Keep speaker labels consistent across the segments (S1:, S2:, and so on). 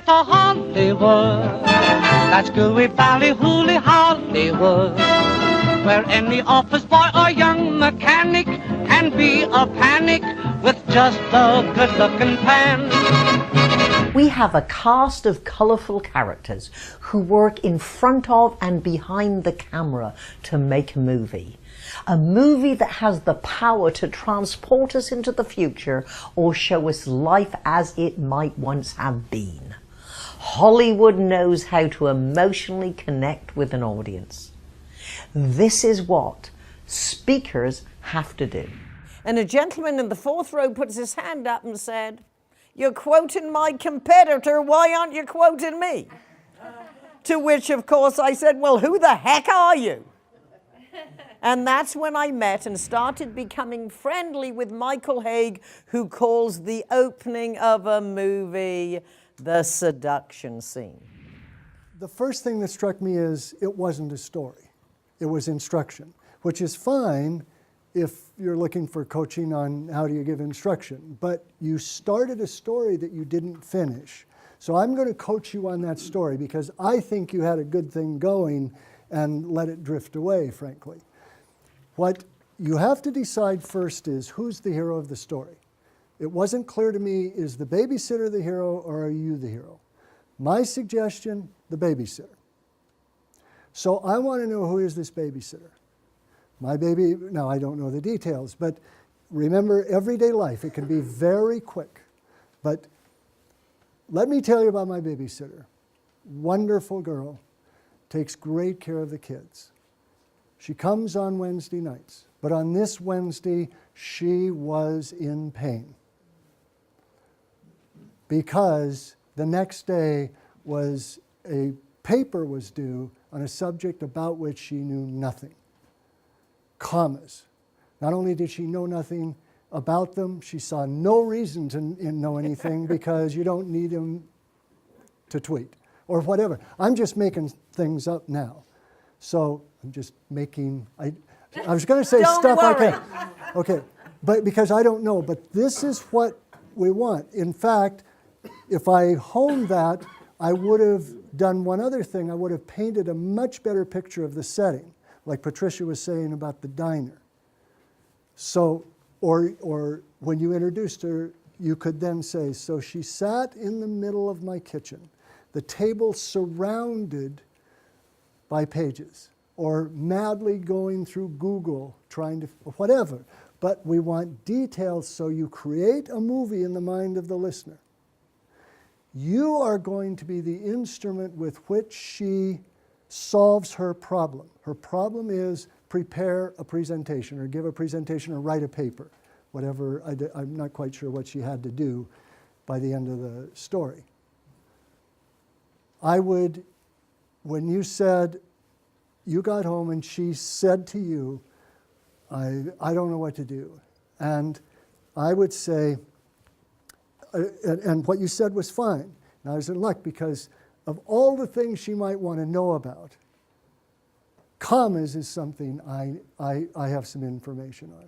S1: to Hollywood. That's gooey valley, hooly Hollywood, where any office boy or young mechanic can be a panic with just a good-looking pan.
S2: We have a cast of colourful characters who work in front of and behind the camera to make a movie. A movie that has the power to transport us into the future or show us life as it might once have been. Hollywood knows how to emotionally connect with an audience. This is what speakers have to do.
S3: And a gentleman in the fourth row puts his hand up and said, "You're quoting my competitor, why aren't you quoting me?" To which, of course, I said, "Well, who the heck are you?" And that's when I met and started becoming friendly with Michael Hauge, who calls the opening of a movie the seduction scene.
S4: The first thing that struck me is it wasn't a story. It was instruction, which is fine if you're looking for coaching on how do you give instruction. But you started a story that you didn't finish. So I'm going to coach you on that story because I think you had a good thing going and let it drift away, frankly. What you have to decide first is who's the hero of the story. It wasn't clear to me, is the babysitter the hero or are you the hero? My suggestion, the babysitter. So I want to know, who is this babysitter? My baby, now I don't know the details, but remember, everyday life, it can be very quick. But let me tell you about my babysitter. Wonderful girl, takes great care of the kids. She comes on Wednesday nights, but on this Wednesday, she was in pain because the next day was a paper was due on a subject about which she knew nothing. Commas. Not only did she know nothing about them, she saw no reason to know anything because you don't need them to tweet or whatever. I'm just making things up now. So I'm just making, I was going to say stuff I can't. Okay, but because I don't know, but this is what we want. In fact, if I honed that, I would have done one other thing. I would have painted a much better picture of the setting, like Patricia was saying about the diner. So, or when you introduced her, you could then say, so she sat in the middle of my kitchen, the table surrounded by pages, or madly going through Google, trying to, whatever. But we want details so you create a movie in the mind of the listener. You are going to be the instrument with which she solves her problem. Her problem is prepare a presentation, or give a presentation, or write a paper, whatever. I'm not quite sure what she had to do by the end of the story. I would, when you said, you got home and she said to you, I don't know what to do. And I would say, and what you said was fine. And I was in luck because of all the things she might want to know about, commas is something I have some information on.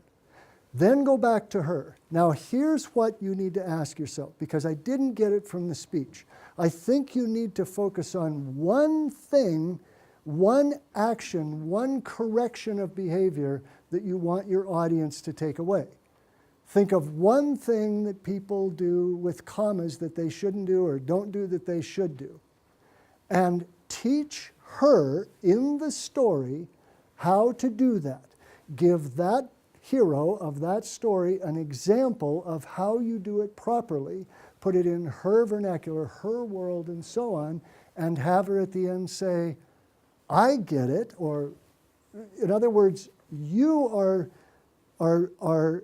S4: Then go back to her. Now here's what you need to ask yourself, because I didn't get it from the speech. I think you need to focus on one thing, one action, one correction of behavior that you want your audience to take away. Think of one thing that people do with commas that they shouldn't do or don't do that they should do. And teach her in the story how to do that. Give that hero of that story an example of how you do it properly. Put it in her vernacular, her world, and so on, and have her at the end say, I get it, or in other words, you are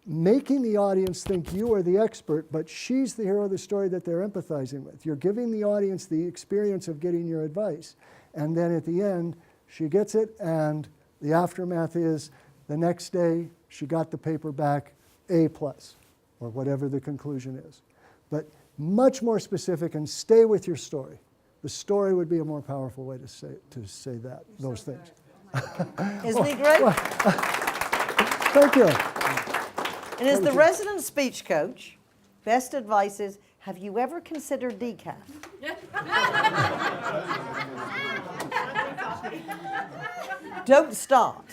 S4: making the audience think you are the expert, but she's the hero of the story that they're empathizing with. You're giving the audience the experience of getting your advice. And then at the end, she gets it, and the aftermath is the next day she got the paper back A+, or whatever the conclusion is. But much more specific, and stay with your story. The story would be a more powerful way to say that, those things.
S3: Isn't he great?
S4: Well, thank you.
S3: And as the resident speech coach, best advice is Have you ever considered decaf? Don't start.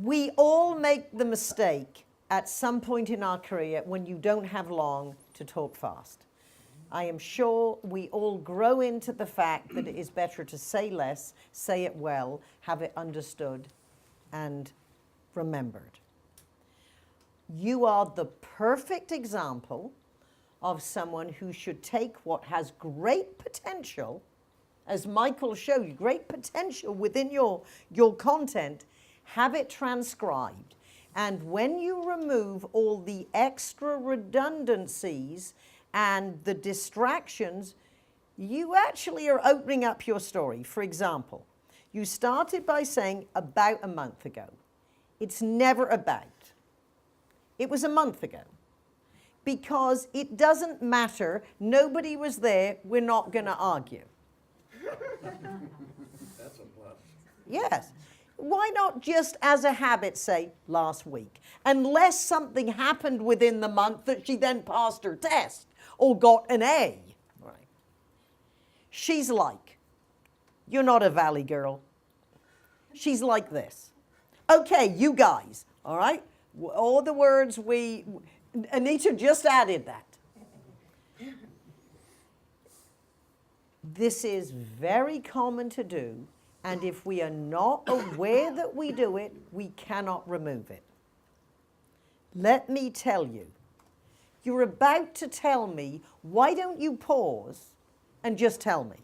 S3: We all make the mistake at some point in our career when you don't have long to talk fast. I am sure we all grow into the fact that it is better to say less, say it well, have it understood and remembered. You are the perfect example of someone who should take what has great potential, as Michael showed you, great potential within your content, have it transcribed. And when you remove all the extra redundancies and the distractions, you actually are opening up your story. For example, you started by saying about a month ago. It's never about. It was a month ago. Because it doesn't matter, nobody was there, we're not going to argue.
S5: That's a plus.
S3: Yes. Why not just as a habit say last week? Unless something happened within the month that she then passed her test or got an A. Right. She's like, you're not a valley girl. She's like this. Okay, you guys, all right? All the words Anita just added that. This is very common to do. And if we are not aware that we do it, we cannot remove it. Let me tell you, you're about to tell me, why don't you pause and just tell me?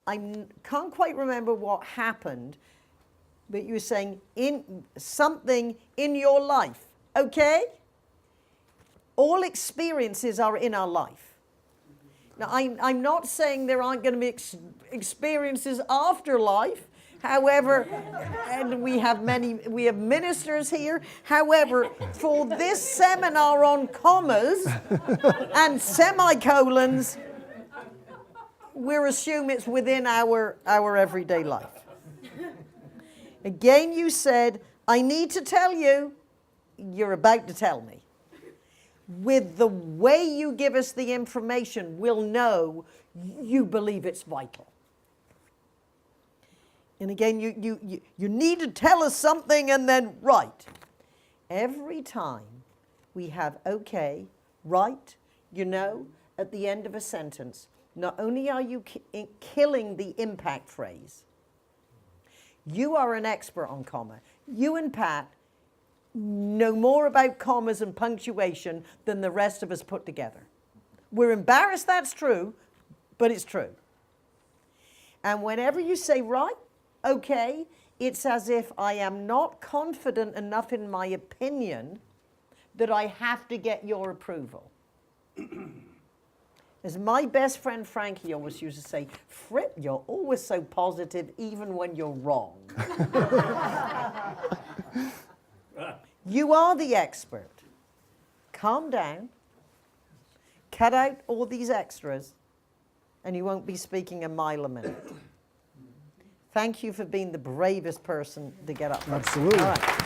S3: I can't quite remember what happened, but you were saying something in your life, okay? All experiences are in our life. Now, I'm not saying there aren't going to be experiences after life. However, and we have ministers here. However, for this seminar on commas and semicolons, we're assuming it's within our everyday life. Again, you said, I need to tell you, you're about to tell me. With the way you give us the information, we'll know you believe it's vital. And again, you need to tell us something and then right. Every time we have okay, right, you know, at the end of a sentence, not only are you killing the impact phrase, you are an expert on comma. You and Pat know more about commas and punctuation than the rest of us put together. We're embarrassed that's true, but it's true. And whenever you say right, okay, it's as if I am not confident enough in my opinion that I have to get your approval. As my best friend Frankie always used to say, Fripp, you're always so positive even when you're wrong. You are the expert. Calm down, cut out all these extras, and you won't be speaking a mile a minute. Thank you for being the bravest person to get up.
S4: Absolutely.
S3: All right.